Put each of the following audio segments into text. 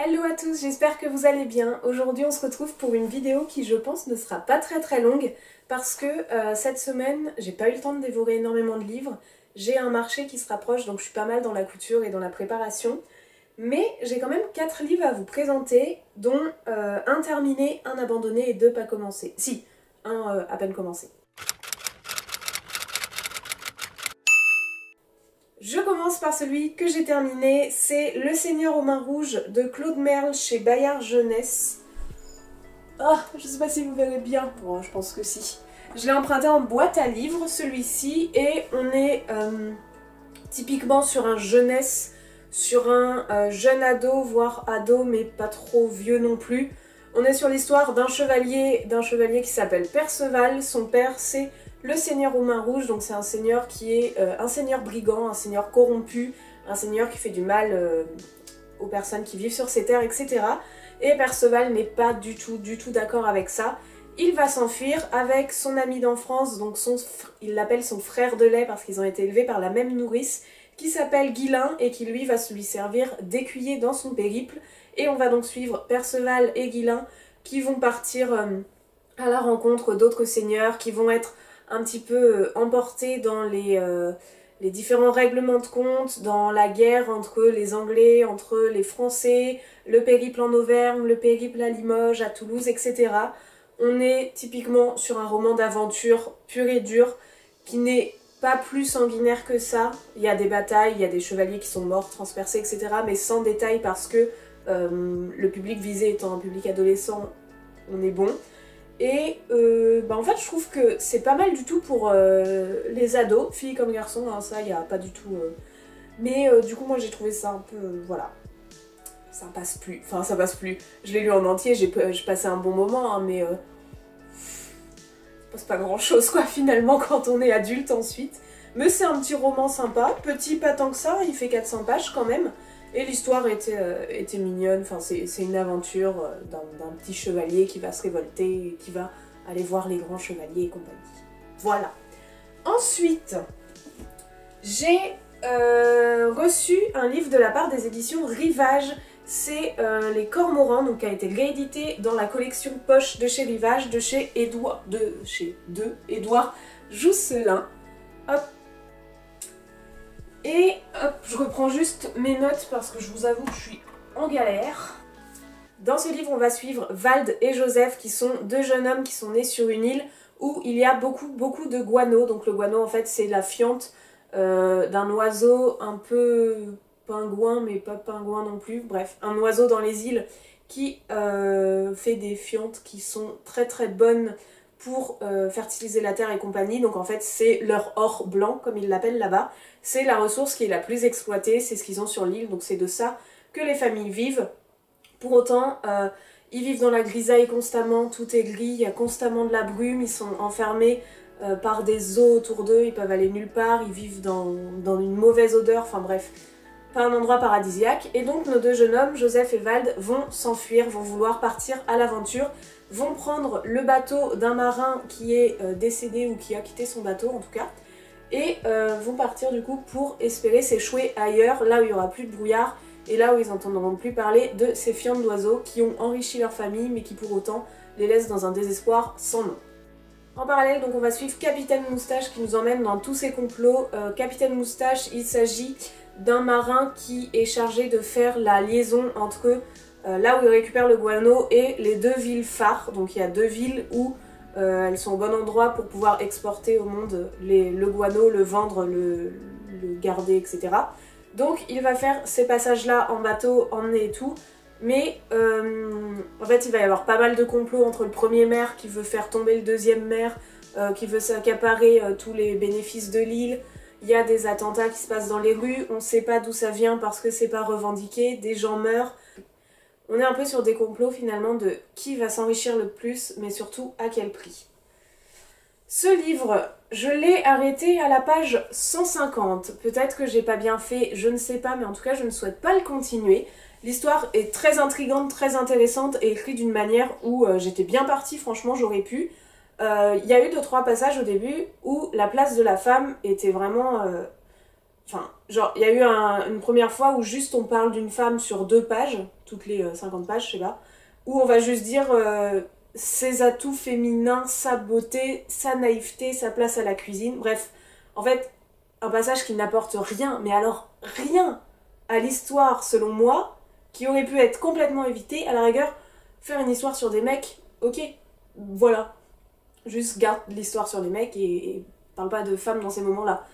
Hello à tous, j'espère que vous allez bien. Aujourd'hui on se retrouve pour une vidéo qui je pense ne sera pas très longue parce que cette semaine j'ai pas eu le temps de dévorer énormément de livres. J'ai un marché qui se rapproche donc je suis pas mal dans la couture et dans la préparation. Mais j'ai quand même 4 livres à vous présenter dont un terminé, un abandonné et 2 pas commencés. Si, un à peine commencé. Je commence par celui que j'ai terminé, c'est Le Seigneur aux mains rouges de Claude Merle chez Bayard Jeunesse. Ah, je sais pas si vous verrez bien, bon, je pense que si. Je l'ai emprunté en boîte à livres, celui-ci, et on est typiquement sur un jeunesse, sur un jeune ado, voire ado, mais pas trop vieux non plus. On est sur l'histoire d'un chevalier qui s'appelle Perceval, son père c'est le Seigneur aux mains rouges, donc c'est un seigneur qui est un seigneur brigand, un seigneur corrompu, un seigneur qui fait du mal aux personnes qui vivent sur ces terres, etc. Et Perceval n'est pas du tout d'accord avec ça. Il va s'enfuir avec son ami d'enfance, donc il l'appelle son frère de lait parce qu'ils ont été élevés par la même nourrice, qui s'appelle Guilin et qui lui va lui servir d'écuyer dans son périple. Et on va donc suivre Perceval et Guilin qui vont partir à la rencontre d'autres seigneurs, qui vont être un petit peu emportés dans les différents règlements de compte, dans la guerre entre les Anglais, entre les Français, le périple en Auvergne, le périple à Limoges, à Toulouse, etc. On est typiquement sur un roman d'aventure pur et dur qui n'est pas plus sanguinaire que ça. Il y a des batailles, il y a des chevaliers qui sont morts, transpercés, etc. Mais sans détail parce que le public visé étant un public adolescent, on est bon. Et en fait je trouve que c'est pas mal du tout pour les ados, filles comme garçons, hein, ça y a pas du tout... Mais du coup moi j'ai trouvé ça un peu... voilà. Ça passe plus, enfin ça passe plus. Je l'ai lu en entier, j'ai passé un bon moment, hein, mais... ça passe pas grand chose quoi finalement quand on est adulte ensuite. Mais c'est un petit roman sympa, petit pas tant que ça, il fait 400 pages quand même. Et l'histoire était mignonne, enfin, c'est une aventure d'un petit chevalier qui va se révolter et qui va aller voir les grands chevaliers et compagnie. Voilà. Ensuite, j'ai reçu un livre de la part des éditions Rivage. C'est Les Cormorans, donc qui a été réédité dans la collection poche de chez Rivage, de chez Édouard Jousselin. Hop. Et hop, je reprends juste mes notes parce que je vous avoue que je suis en galère. Dans ce livre, on va suivre Vald et Joseph qui sont deux jeunes hommes qui sont nés sur une île où il y a beaucoup de guano. Donc le guano, en fait, c'est la fiente d'un oiseau un peu pingouin, mais pas pingouin non plus. Bref, un oiseau dans les îles qui fait des fientes qui sont très bonnes pour fertiliser la terre et compagnie. Donc en fait c'est leur or blanc comme ils l'appellent là-bas. C'est la ressource qui est la plus exploitée, c'est ce qu'ils ont sur l'île, donc c'est de ça que les familles vivent. Pour autant ils vivent dans la grisaille constamment, tout est gris, il y a constamment de la brume, ils sont enfermés par des eaux autour d'eux, ils peuvent aller nulle part, ils vivent dans une mauvaise odeur, enfin bref, pas un endroit paradisiaque. Et donc nos deux jeunes hommes, Joseph et Vald, vont s'enfuir, vont vouloir partir à l'aventure, vont prendre le bateau d'un marin qui est décédé ou qui a quitté son bateau en tout cas, et vont partir du coup pour espérer s'échouer ailleurs, là où il n'y aura plus de brouillard, et là où ils n'entendront plus parler de ces fientes d'oiseaux qui ont enrichi leur famille mais qui pour autant les laissent dans un désespoir sans nom. En parallèle, donc on va suivre Capitaine Moustache qui nous emmène dans tous ces complots. Capitaine Moustache, il s'agit d'un marin qui est chargé de faire la liaison entre là où il récupère le guano et les deux villes phares. Donc il y a deux villes où elles sont au bon endroit pour pouvoir exporter au monde le guano, le vendre, le garder, etc. Donc il va faire ces passages-là en bateau, emmener et tout. Mais en fait il va y avoir pas mal de complots entre le premier maire qui veut faire tomber le deuxième maire, qui veut s'accaparer tous les bénéfices de l'île. Il y a des attentats qui se passent dans les rues, on sait pas d'où ça vient parce que c'est pas revendiqué, des gens meurent. On est un peu sur des complots finalement de qui va s'enrichir le plus, mais surtout à quel prix. Ce livre, je l'ai arrêté à la page 150. Peut-être que j'ai pas bien fait, je ne sais pas, mais en tout cas je ne souhaite pas le continuer. L'histoire est très intrigante, très intéressante et écrite d'une manière où j'étais bien partie, franchement j'aurais pu. Il y a eu 2-3 passages au début où la place de la femme était vraiment Enfin, genre, il y a eu une première fois où juste on parle d'une femme sur 2 pages, toutes les 50 pages, je sais pas, où on va juste dire ses atouts féminins, sa beauté, sa naïveté, sa place à la cuisine. Bref, en fait, un passage qui n'apporte rien, mais alors rien à l'histoire, selon moi, qui aurait pu être complètement évité. À la rigueur, faire une histoire sur des mecs, ok, voilà. Juste garde l'histoire sur les mecs et parle pas de femmes dans ces moments-là.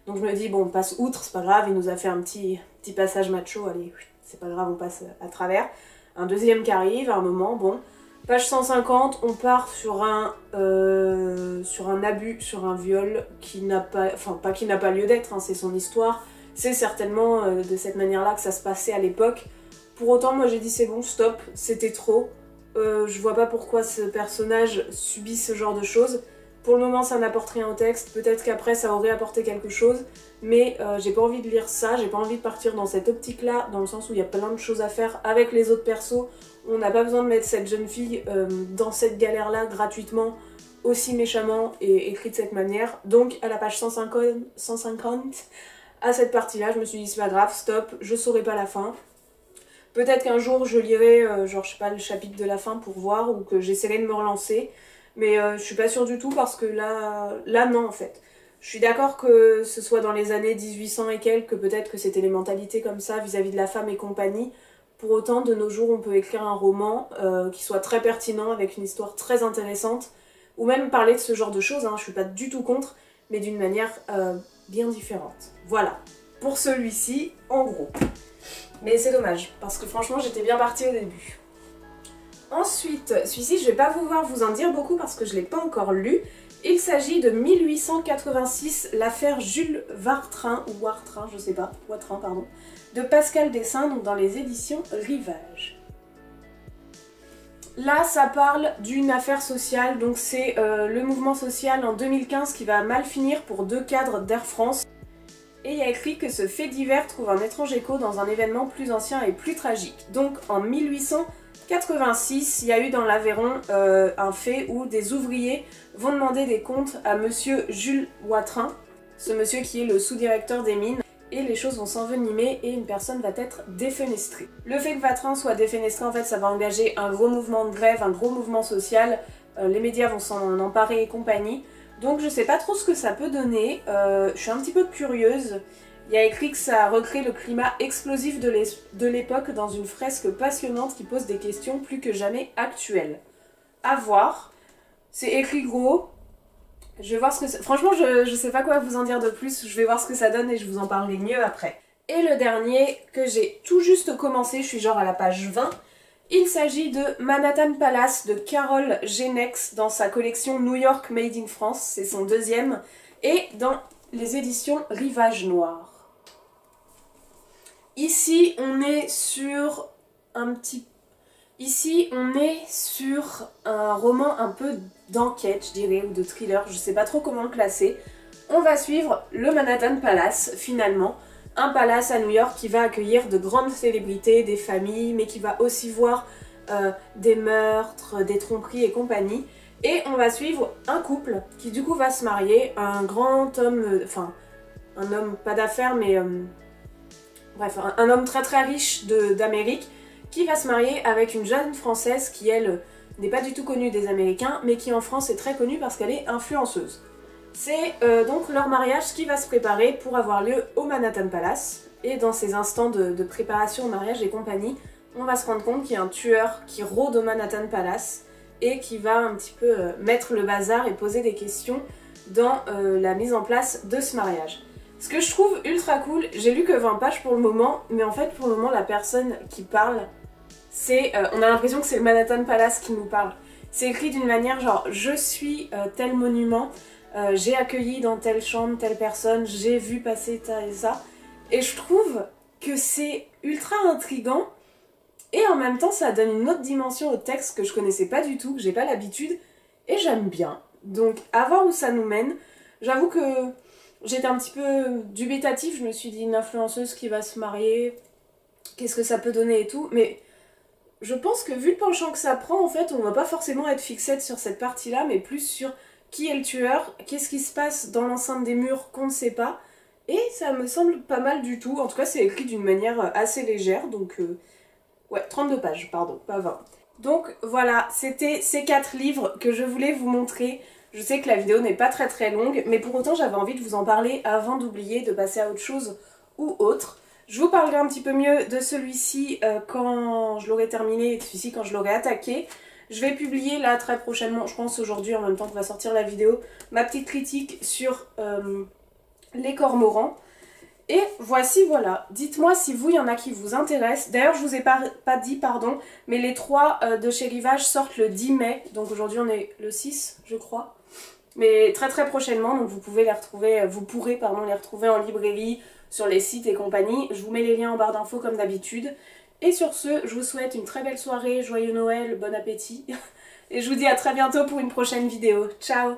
Donc je me dis, bon, on passe outre, c'est pas grave, il nous a fait un petit passage macho, allez, c'est pas grave, on passe à travers. Un deuxième qui arrive, à un moment, bon. Page 150, on part sur un abus, sur un viol qui n'a pas, enfin pas qui n'a pas lieu d'être, hein, c'est son histoire. C'est certainement de cette manière-là que ça se passait à l'époque. Pour autant, moi j'ai dit c'est bon, stop, c'était trop. Je vois pas pourquoi ce personnage subit ce genre de choses. Pour le moment, ça n'apporte rien au texte. Peut-être qu'après, ça aurait apporté quelque chose. Mais j'ai pas envie de lire ça. J'ai pas envie de partir dans cette optique-là, dans le sens où il y a plein de choses à faire avec les autres persos. On n'a pas besoin de mettre cette jeune fille dans cette galère-là gratuitement, aussi méchamment et écrite de cette manière. Donc, à la page 150 à cette partie-là, je me suis dit, c'est pas grave, stop, je saurai pas la fin. Peut-être qu'un jour, je lirai, genre, je sais pas, le chapitre de la fin pour voir, ou que j'essaierai de me relancer. Mais je suis pas sûre du tout parce que là non en fait. Je suis d'accord que ce soit dans les années 1800 et quelques, que peut-être que c'était les mentalités comme ça vis-à-vis de la femme et compagnie. Pour autant, de nos jours, on peut écrire un roman qui soit très pertinent, avec une histoire très intéressante, ou même parler de ce genre de choses, hein, je suis pas du tout contre, mais d'une manière bien différente. Voilà, pour celui-ci, en gros. Mais c'est dommage, parce que franchement, j'étais bien partie au début. Ensuite, celui-ci, je vais pas pouvoir vous en dire beaucoup parce que je l'ai pas encore lu. Il s'agit de 1886, l'affaire Jules Wartrain, ou Wartrain, je sais pas, Watrin, pardon, de Pascal Dessin, donc dans les éditions Rivage. Là, ça parle d'une affaire sociale, donc c'est le mouvement social en 2015 qui va mal finir pour 2 cadres d'Air France. Et il y a écrit que ce fait divers trouve un étrange écho dans un événement plus ancien et plus tragique. Donc en 1886, il y a eu dans l'Aveyron un fait où des ouvriers vont demander des comptes à monsieur Jules Watrin, ce monsieur qui est le sous-directeur des mines, et les choses vont s'envenimer et une personne va être défenestrée. Le fait que Watrin soit défenestré, en fait, ça va engager un gros mouvement de grève, un gros mouvement social, les médias vont s'en emparer et compagnie. Donc je sais pas trop ce que ça peut donner, je suis un petit peu curieuse. Il y a écrit que ça recrée le climat explosif de l'époque dans une fresque passionnante qui pose des questions plus que jamais actuelles. À voir. C'est écrit gros. Je vais voir ce que ça... Franchement, je sais pas quoi vous en dire de plus. Je vais voir ce que ça donne et je vous en parlerai mieux après. Et le dernier que j'ai tout juste commencé, je suis genre à la page 20. Il s'agit de Manhattan Palace de Carol Genex dans sa collection New York Made in France. C'est son deuxième. Et dans les éditions Rivage Noir. Ici, on est sur Ici, on est sur un roman un peu d'enquête, je dirais, ou de thriller, je sais pas trop comment le classer. On va suivre le Manhattan Palace, finalement. Un palace à New York qui va accueillir de grandes célébrités, des familles, mais qui va aussi voir des meurtres, des tromperies et compagnie. Et on va suivre un couple qui du coup va se marier, un grand homme, enfin, un homme pas d'affaires, mais... bref, un homme très très riche d'Amérique qui va se marier avec une jeune française qui, elle, n'est pas du tout connue des Américains, mais qui en France est très connue parce qu'elle est influenceuse. C'est donc leur mariage qui va se préparer pour avoir lieu au Manhattan Palace. Et dans ces instants de préparation au mariage et compagnie, on va se rendre compte qu'il y a un tueur qui rôde au Manhattan Palace et qui va un petit peu mettre le bazar et poser des questions dans la mise en place de ce mariage. Ce que je trouve ultra cool, j'ai lu que 20 pages pour le moment, mais en fait pour le moment la personne qui parle, c'est, on a l'impression que c'est le Manhattan Palace qui nous parle. C'est écrit d'une manière genre je suis tel monument, j'ai accueilli dans telle chambre telle personne, j'ai vu passer ça et ça. Et je trouve que c'est ultra intriguant et en même temps ça donne une autre dimension au texte que je connaissais pas du tout, que j'ai pas l'habitude et j'aime bien. Donc à voir où ça nous mène. J'avoue que j'étais un petit peu dubitative, je me suis dit une influenceuse qui va se marier, qu'est-ce que ça peut donner et tout, mais je pense que vu le penchant que ça prend, en fait, on va pas forcément être fixette sur cette partie-là, mais plus sur qui est le tueur, qu'est-ce qui se passe dans l'enceinte des murs qu'on ne sait pas, Et ça me semble pas mal du tout, en tout cas c'est écrit d'une manière assez légère, donc ouais, 32 pages, pardon, pas 20. Donc voilà, c'était ces 4 livres que je voulais vous montrer. Je sais que la vidéo n'est pas très très longue, mais pour autant j'avais envie de vous en parler avant d'oublier de passer à autre chose ou autre. Je vous parlerai un petit peu mieux de celui-ci quand je l'aurai terminé et de celui-ci quand je l'aurai attaqué. Je vais publier là très prochainement, je pense aujourd'hui en même temps que va sortir la vidéo, ma petite critique sur les cormorans. Et voici, voilà, dites-moi si vous, il y en a qui vous intéressent. D'ailleurs, je vous ai pas dit, pardon, mais les 3 de chez Rivage sortent le 10 mai. Donc aujourd'hui, on est le 6, je crois. Mais très très prochainement, donc vous pouvez les retrouver, vous pourrez, pardon, les retrouver en librairie, sur les sites et compagnie. Je vous mets les liens en barre d'infos comme d'habitude. Et sur ce, je vous souhaite une très belle soirée, joyeux Noël, bon appétit. Et je vous dis à très bientôt pour une prochaine vidéo. Ciao!